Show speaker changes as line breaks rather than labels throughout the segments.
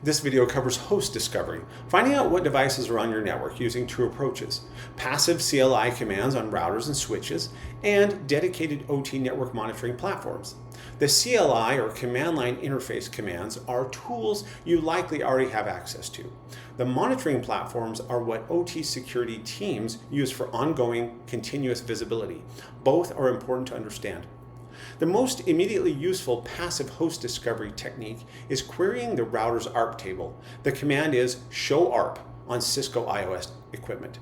This video covers host discovery, finding out what devices are on your network using two approaches: passive CLI commands on routers and switches, and dedicated OT network monitoring platforms. The CLI or command line interface commands are tools you likely already have access to. The monitoring platforms are what OT security teams use for ongoing, continuous visibility. Both are important to understand. The most immediately useful passive host discovery technique is querying the router's ARP table. The command is show ARP on Cisco IOS equipment,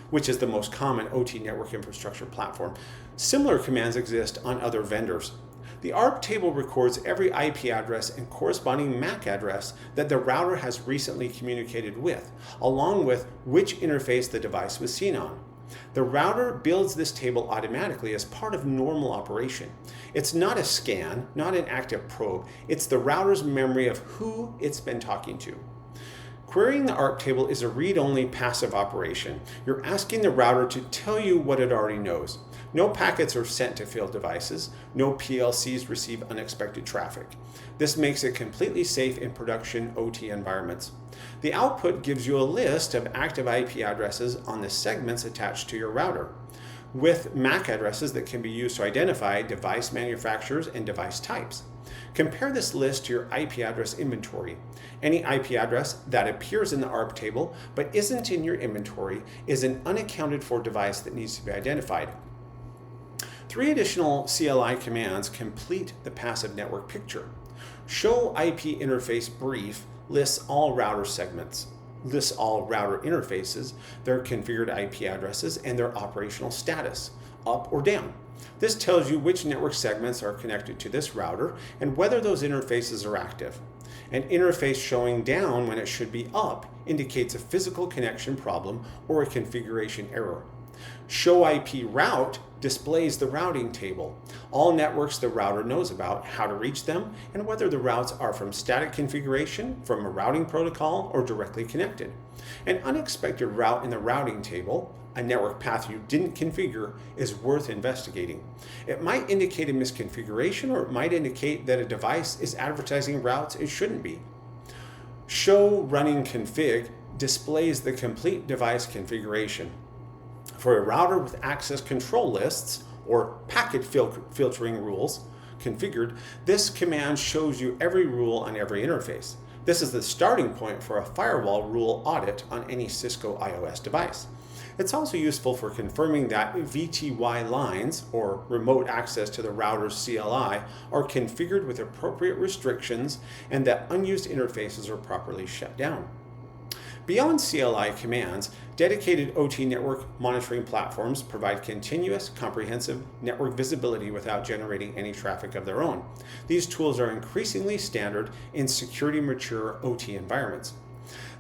which is the most common OT network infrastructure platform. Similar commands exist on other vendors. The ARP table records every IP address and corresponding MAC address that the router has recently communicated with, along with which interface the device was seen on. The router builds this table automatically as part of normal operation. It's not a scan, not an active probe. It's the router's memory of who it's been talking to. Querying the ARP table is a read-only passive operation. You're asking the router to tell you what it already knows. No packets are sent to failed devices. No PLCs receive unexpected traffic. This makes it completely safe in production OT environments. The output gives you a list of active IP addresses on the segments attached to your router, with MAC addresses that can be used to identify device manufacturers and device types. Compare this list to your IP address inventory. Any IP address that appears in the ARP table but isn't in your inventory is an unaccounted for device that needs to be identified. 3 additional CLI commands complete the passive network picture. Show IP interface brief lists all router segments, lists all router interfaces, their configured IP addresses, and their operational status, up or down. This tells you which network segments are connected to this router and whether those interfaces are active. An interface showing down when it should be up indicates a physical connection problem or a configuration error. Show IP route displays the routing table, all networks the router knows about, how to reach them, and whether the routes are from static configuration, from a routing protocol, or directly connected. An unexpected route in the routing table, a network path you didn't configure, is worth investigating. It might indicate a misconfiguration, or it might indicate that a device is advertising routes it shouldn't be. Show running config displays the complete device configuration. For a router with access control lists or packet filtering rules configured, this command shows you every rule on every interface. This is the starting point for a firewall rule audit on any Cisco IOS device. It's also useful for confirming that VTY lines, or remote access to the router's CLI, are configured with appropriate restrictions and that unused interfaces are properly shut down. Beyond CLI commands, dedicated OT network monitoring platforms provide continuous, comprehensive network visibility without generating any traffic of their own. These tools are increasingly standard in security-mature OT environments.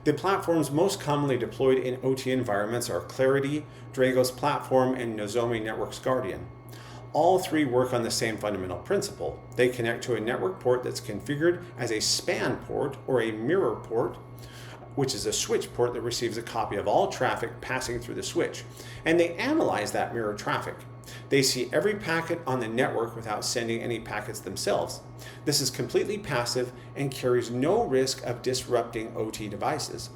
The platforms most commonly deployed in OT environments are Claroty, Dragos Platform, and Nozomi Networks Guardian. All 3 work on the same fundamental principle. They connect to a network port that's configured as a span port or a mirror port, which is a switch port that receives a copy of all traffic passing through the switch, and they analyze that mirror traffic. They see every packet on the network without sending any packets themselves. This is completely passive and carries no risk of disrupting OT devices.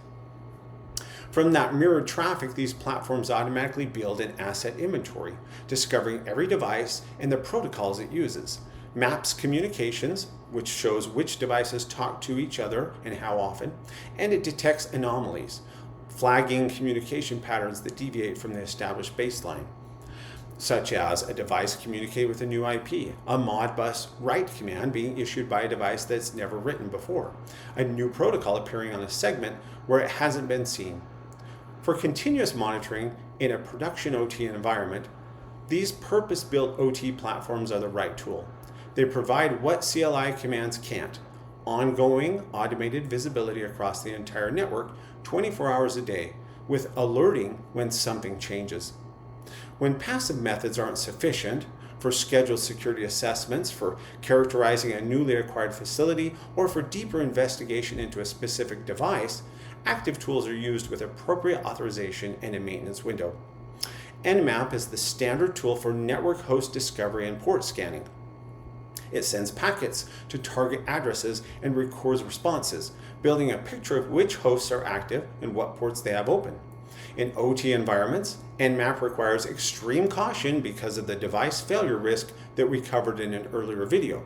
From that mirrored traffic, these platforms automatically build an asset inventory, discovering every device and the protocols it uses. Maps communications, which shows which devices talk to each other and how often, and it detects anomalies, flagging communication patterns that deviate from the established baseline, such as a device communicate with a new IP, a Modbus write command being issued by a device that's never written before, a new protocol appearing on a segment where it hasn't been seen. For continuous monitoring in a production OT environment, these purpose-built OT platforms are the right tool. They provide what CLI commands can't: ongoing automated visibility across the entire network 24 hours a day, with alerting when something changes. When passive methods aren't sufficient for scheduled security assessments, for characterizing a newly acquired facility, or for deeper investigation into a specific device, active tools are used with appropriate authorization and a maintenance window. Nmap is the standard tool for network host discovery and port scanning. It sends packets to target addresses and records responses, building a picture of which hosts are active and what ports they have open. In OT environments, Nmap requires extreme caution because of the device failure risk that we covered in an earlier video.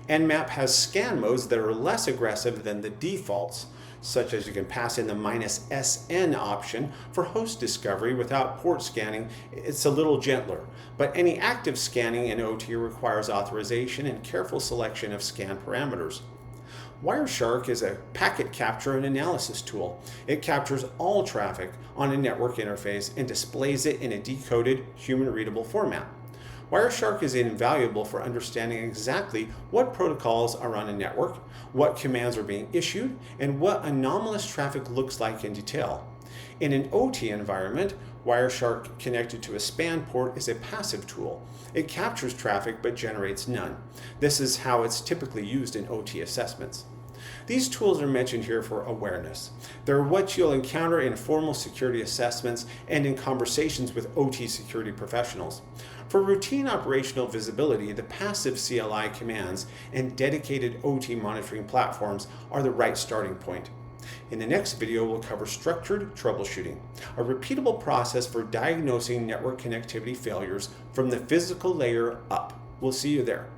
Nmap has scan modes that are less aggressive than the defaults, such as you can pass in the -SN option for host discovery without port scanning. It's a little gentler, but any active scanning in OT requires authorization and careful selection of scan parameters. Wireshark is a packet capture and analysis tool. It captures all traffic on a network interface and displays it in a decoded, human-readable format. Wireshark is invaluable for understanding exactly what protocols are on a network, what commands are being issued, and what anomalous traffic looks like in detail. In an OT environment, Wireshark connected to a span port is a passive tool. It captures traffic but generates none. This is how it's typically used in OT assessments. These tools are mentioned here for awareness. They're what you'll encounter in formal security assessments and in conversations with OT security professionals. For routine operational visibility, the passive CLI commands and dedicated OT monitoring platforms are the right starting point. In the next video, we'll cover structured troubleshooting, a repeatable process for diagnosing network connectivity failures from the physical layer up. We'll see you there.